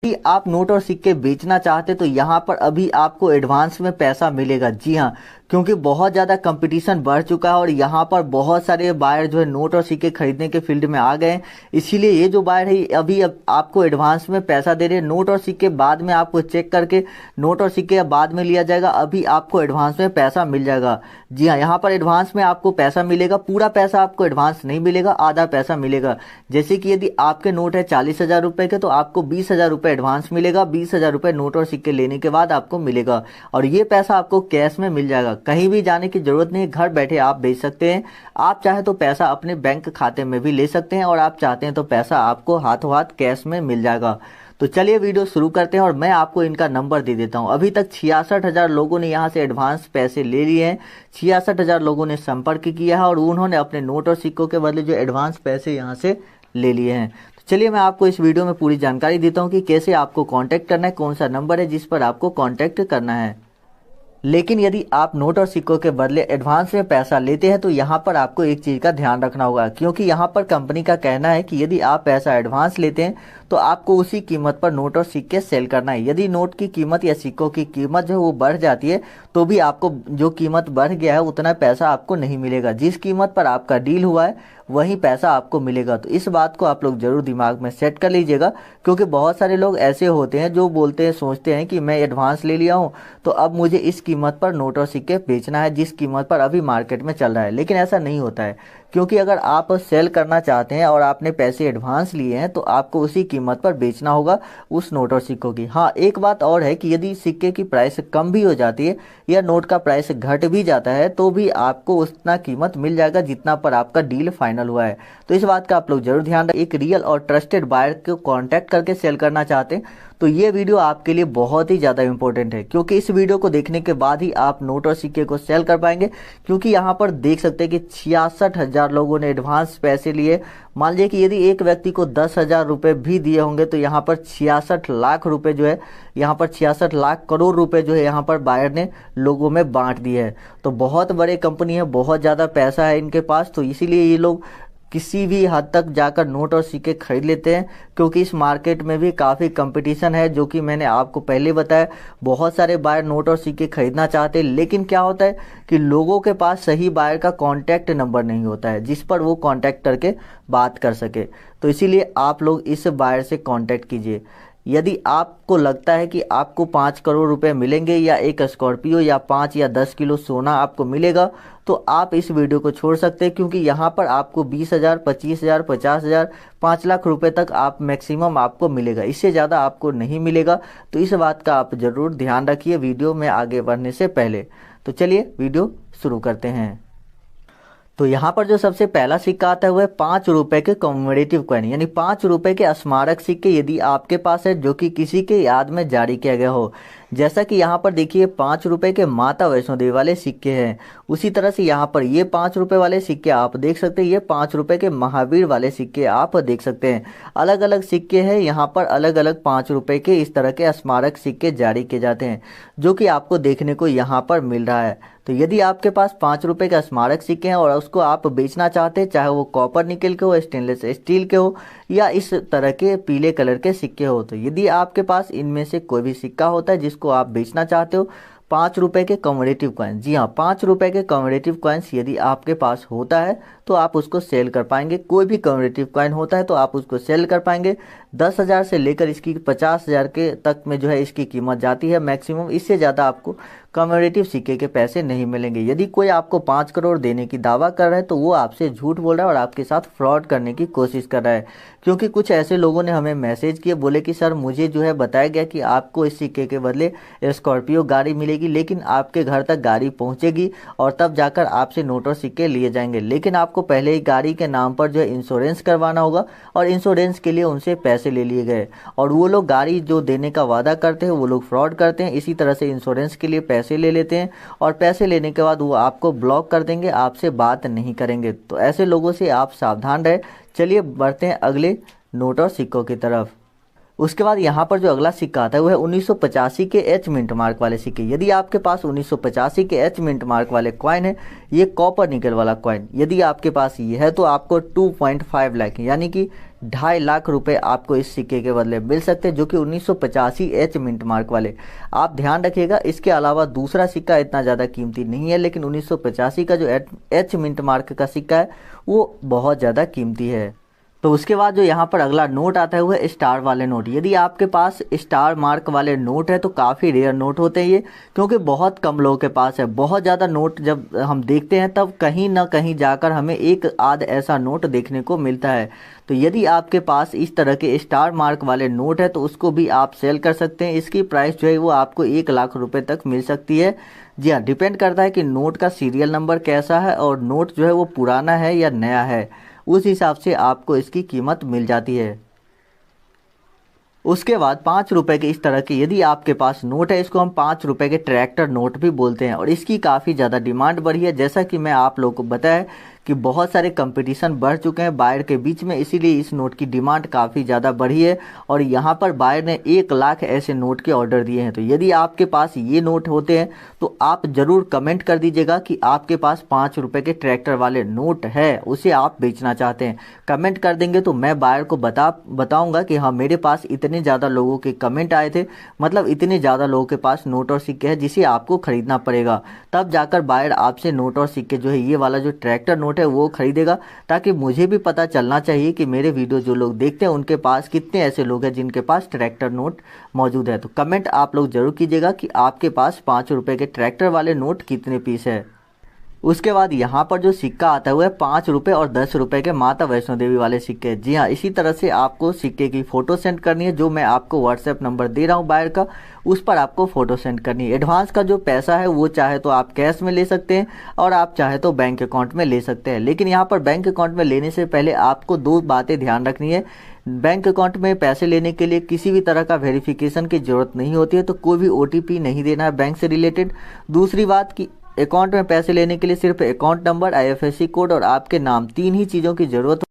यदि आप नोट और सिक्के बेचना चाहते तो यहाँ पर अभी आपको एडवांस में पैसा मिलेगा। जी हाँ, क्योंकि बहुत ज़्यादा कंपटीशन बढ़ चुका है और यहाँ पर बहुत सारे बायर जो है नोट और सिक्के खरीदने के फील्ड में आ गए हैं। इसीलिए ये जो बायर है अभी अब आपको एडवांस में पैसा दे रहे हैं। नोट और सिक्के बाद में आपको चेक करके नोट और सिक्के बाद में लिया जाएगा, अभी आपको एडवांस में पैसा मिल जाएगा। जी हाँ, यहाँ पर एडवांस में आपको पैसा मिलेगा, पूरा पैसा आपको एडवांस नहीं मिलेगा, आधा पैसा मिलेगा। जैसे कि यदि आपके नोट है 40,000 रुपए के तो आपको 20,000 रुपये एडवांस मिलेगा, 20,000 रुपये नोट और सिक्के लेने के बाद आपको मिलेगा और ये पैसा आपको कैश में मिल जाएगा। कहीं भी जाने की जरूरत नहीं, घर बैठे आप बेच सकते हैं। आप चाहे तो पैसा अपने बैंक खाते में भी ले सकते हैं और आप चाहते हैं तो पैसा आपको हाथों हाथ कैश में मिल जाएगा। तो चलिए वीडियो शुरू करते हैं और मैं आपको इनका नंबर दे देता हूं। अभी तक 66,000 लोगों ने यहां से एडवांस पैसे ले लिए हैं। 66,000 लोगों ने संपर्क किया है और उन्होंने अपने नोट और सिक्कों के बदले जो एडवांस पैसे यहां से ले लिए हैं। तो चलिए मैं आपको इस वीडियो में पूरी जानकारी देता हूं कि कैसे आपको कांटेक्ट करना है, कौन सा नंबर है जिस पर आपको कांटेक्ट करना है। लेकिन यदि आप नोट और सिक्कों के बदले एडवांस में पैसा लेते हैं तो यहाँ पर आपको एक चीज़ का ध्यान रखना होगा, क्योंकि यहाँ पर कंपनी का कहना है कि यदि आप पैसा एडवांस लेते हैं तो आपको उसी कीमत पर नोट और सिक्के सेल करना है। यदि नोट की कीमत या सिक्कों की कीमत जो है वो बढ़ जाती है तो भी आपको जो कीमत बढ़ गया है उतना पैसा आपको नहीं मिलेगा। जिस कीमत पर आपका डील हुआ है वही पैसा आपको मिलेगा। तो इस बात को आप लोग जरूर दिमाग में सेट कर लीजिएगा, क्योंकि बहुत सारे लोग ऐसे होते हैं जो बोलते हैं, सोचते हैं कि मैं एडवांस ले लिया हूँ तो अब मुझे इस कीमत पर नोट और सिक्के बेचना है जिस कीमत पर अभी मार्केट में चल रहा है। लेकिन ऐसा नहीं होता है, क्योंकि अगर आप सेल करना चाहते हैं और आपने पैसे एडवांस लिए हैं तो आपको उसी कीमत पर बेचना होगा उस नोट और सिक्कों की। हाँ, एक बात और है कि यदि सिक्के की प्राइस कम भी हो जाती है या नोट का प्राइस घट भी जाता है तो भी आपको उतना कीमत मिल जाएगा जितना पर आपका डील फाइनल हुआ है। तो इस बात का आप लोग जरूर ध्यान रखें। एक रियल और ट्रस्टेड बायर को कॉन्टैक्ट करके सेल करना चाहते हैं तो ये वीडियो आपके लिए बहुत ही ज़्यादा इंपॉर्टेंट है, क्योंकि इस वीडियो को देखने के बाद ही आप नोट और सिक्के को सेल कर पाएंगे। क्योंकि यहाँ पर देख सकते हैं कि 66,000 लोगों ने एडवांस पैसे लिए। मान लीजिए कि यदि एक व्यक्ति को 10,000 रुपये भी दिए होंगे तो यहाँ पर 66 लाख रुपए जो है, यहाँ पर 66 लाख करोड़ रुपए जो है यहाँ पर बायर ने लोगों में बांट दिए है। तो बहुत बड़े कंपनी है, बहुत ज़्यादा पैसा है इनके पास, तो इसीलिए ये लोग किसी भी हद तक जाकर नोट और सिक्के खरीद लेते हैं। क्योंकि इस मार्केट में भी काफ़ी कंपटीशन है, जो कि मैंने आपको पहले बताया। बहुत सारे बायर नोट और सिक्के खरीदना चाहते हैं, लेकिन क्या होता है कि लोगों के पास सही बायर का कॉन्टैक्ट नंबर नहीं होता है जिस पर वो कॉन्टैक्ट करके बात कर सके। तो इसीलिए आप लोग इस बायर से कॉन्टैक्ट कीजिए। यदि आपको लगता है कि आपको 5 करोड़ रुपए मिलेंगे या एक स्कॉर्पियो या 5 या 10 किलो सोना आपको मिलेगा तो आप इस वीडियो को छोड़ सकते हैं, क्योंकि यहाँ पर आपको 20,000, 25,000, 50,000, 5 लाख रुपए तक आप मैक्सिमम आपको मिलेगा, इससे ज़्यादा आपको नहीं मिलेगा। तो इस बात का आप ज़रूर ध्यान रखिए वीडियो में आगे बढ़ने से पहले। तो चलिए वीडियो शुरू करते हैं। तो यहाँ पर जो सबसे पहला सिक्का आता है वह 5 रुपए के कॉमेमोरेटिव कॉइन, यानी 5 रुपए के स्मारक सिक्के यदि आपके पास है जो कि किसी के याद में जारी किया गया हो। जैसा कि यहाँ पर देखिए 5 रुपए के माता वैष्णो देवी वाले सिक्के हैं, उसी तरह से यहाँ पर ये 5 रुपए वाले सिक्के आप देख सकते हैं। ये 5 रुपए के महावीर वाले सिक्के आप देख सकते हैं। अलग अलग सिक्के हैं, यहाँ पर अलग अलग 5 रुपए के इस तरह के स्मारक सिक्के जारी किए जाते हैं, जो कि आपको देखने को यहाँ पर मिल रहा है। तो यदि आपके पास 5 रुपए का स्मारक सिक्के हैं और उसको आप बेचना चाहते हैं, चाहे वो कॉपर निकल के हो, स्टेनलेस स्टील के हो या इस तरह के पीले कलर के सिक्के हो, तो यदि आपके पास इनमें से कोई भी सिक्का होता है जिसको आप बेचना चाहते हो, 5 रुपए के कॉमेमोरेटिव कॉइन, जी हाँ 5 रुपए के कॉमेमोरेटिव कॉइन्स यदि आपके पास होता है तो आप उसको सेल कर पाएंगे। कोई भी कॉमेमोरेटिव कॉइन होता है तो आप उसको सेल कर पाएंगे। 10,000 से लेकर इसकी 50,000 के तक में जो है इसकी कीमत जाती है मैक्सिमम, इससे ज़्यादा आपको कॉमेमोरेटिव सिक्के के पैसे नहीं मिलेंगे। यदि कोई आपको 5 करोड़ देने की दावा कर रहा है तो वो आपसे झूठ बोल रहा है और आपके साथ फ्रॉड करने की कोशिश कर रहा है। क्योंकि कुछ ऐसे लोगों ने हमें मैसेज किए, बोले कि सर मुझे जो है बताया गया कि आपको इस सिक्के के बदले स्कॉर्पियो गाड़ी मिलेगी, लेकिन आपके घर तक गाड़ी पहुंचेगी और तब जाकर आपसे नोट और सिक्के लिए जाएंगे। लेकिन आपको पहले ही गाड़ी के नाम पर जो है इंश्योरेंस करवाना होगा और इंश्योरेंस के लिए उनसे पैसे ले लिए गए और वो लोग गाड़ी जो देने का वादा करते हैं वो लोग फ्रॉड करते हैं। इसी तरह से इंश्योरेंस के लिए पैसे ले लेते हैं और पैसे लेने के बाद वो आपको ब्लॉक कर देंगे, आपसे बात नहीं करेंगे। तो ऐसे लोगों से आप सावधान रहे। चलिए बढ़ते हैं अगले नोट और सिक्कों की तरफ। उसके बाद यहाँ पर जो अगला सिक्का आता है वो है 1985 के एच मिंट मार्क वाले सिक्के। यदि आपके पास 1985 के एच मिंट मार्क वाले कॉइन है, ये कॉपर निकल वाला कॉइन, यदि आपके पास ये है तो आपको 2.5 लाख यानी कि 2.5 लाख रुपए आपको इस सिक्के के बदले मिल सकते हैं, जो कि 1985 एच मिंट मार्क वाले। आप ध्यान रखिएगा, इसके अलावा दूसरा सिक्का इतना ज़्यादा कीमती नहीं है, लेकिन 1985 का जो एच मिंट मार्क का सिक्का है वो बहुत ज़्यादा कीमती है। तो उसके बाद जो यहाँ पर अगला नोट आता है वो है स्टार वाले नोट। यदि आपके पास स्टार मार्क वाले नोट है तो काफ़ी रेयर नोट होते हैं ये, क्योंकि बहुत कम लोगों के पास है। बहुत ज़्यादा नोट जब हम देखते हैं तब कहीं ना कहीं जाकर हमें एक आध ऐसा नोट देखने को मिलता है। तो यदि आपके पास इस तरह के स्टार मार्क वाले नोट है तो उसको भी आप सेल कर सकते हैं। इसकी प्राइस जो है वो आपको 1 लाख रुपए तक मिल सकती है। जी हाँ, डिपेंड करता है कि नोट का सीरियल नंबर कैसा है और नोट जो है वो पुराना है या नया है, उस हिसाब से आपको इसकी कीमत मिल जाती है। उसके बाद 5 रुपए के इस तरह के यदि आपके पास नोट है, इसको हम 5 रुपए के ट्रैक्टर नोट भी बोलते हैं और इसकी काफ़ी ज़्यादा डिमांड बढ़ी है। जैसा कि मैं आप लोगों को बताया कि बहुत सारे कंपटीशन बढ़ चुके हैं बायर के बीच में, इसीलिए इस नोट की डिमांड काफ़ी ज़्यादा बढ़ी है और यहाँ पर बायर ने 1 लाख ऐसे नोट के ऑर्डर दिए हैं। तो यदि आपके पास ये नोट होते हैं तो आप ज़रूर कमेंट कर दीजिएगा कि आपके पास 5 रुपए के ट्रैक्टर वाले नोट है, उसे आप बेचना चाहते हैं। कमेंट कर देंगे तो मैं बायर को बताऊँगा कि हाँ, मेरे पास इतने ज़्यादा लोगों के कमेंट आए थे, मतलब इतने ज़्यादा लोगों के पास नोट और सिक्के हैं जिसे आपको खरीदना पड़ेगा। तब जाकर बायर आपसे नोट और सिक्के जो है ये वाला जो ट्रैक्टर नोट है वो खरीदेगा, ताकि मुझे भी पता चलना चाहिए कि मेरे वीडियो जो लोग देखते हैं उनके पास कितने ऐसे लोग हैं जिनके पास ट्रैक्टर नोट मौजूद है। तो कमेंट आप लोग जरूर कीजिएगा कि आपके पास 5 रुपए के ट्रैक्टर वाले नोट कितने पीस है। उसके बाद यहाँ पर जो सिक्का आता है वो है 5 रुपए और 10 रुपए के माता वैष्णो देवी वाले सिक्के। जी हाँ, इसी तरह से आपको सिक्के की फ़ोटो सेंड करनी है, जो मैं आपको व्हाट्सएप नंबर दे रहा हूँ बायर का, उस पर आपको फ़ोटो सेंड करनी है। एडवांस का जो पैसा है वो चाहे तो आप कैश में ले सकते हैं और आप चाहे तो बैंक अकाउंट में ले सकते हैं, लेकिन यहाँ पर बैंक अकाउंट में लेने से पहले आपको 2 बातें ध्यान रखनी है। बैंक अकाउंट में पैसे लेने के लिए किसी भी तरह का वेरिफिकेशन की ज़रूरत नहीं होती है, तो कोई भी OTP नहीं देना है बैंक से रिलेटेड। दूसरी बात कि अकाउंट में पैसे लेने के लिए सिर्फ अकाउंट नंबर, IFSC कोड और आपके नाम, 3 ही चीज़ों की ज़रूरत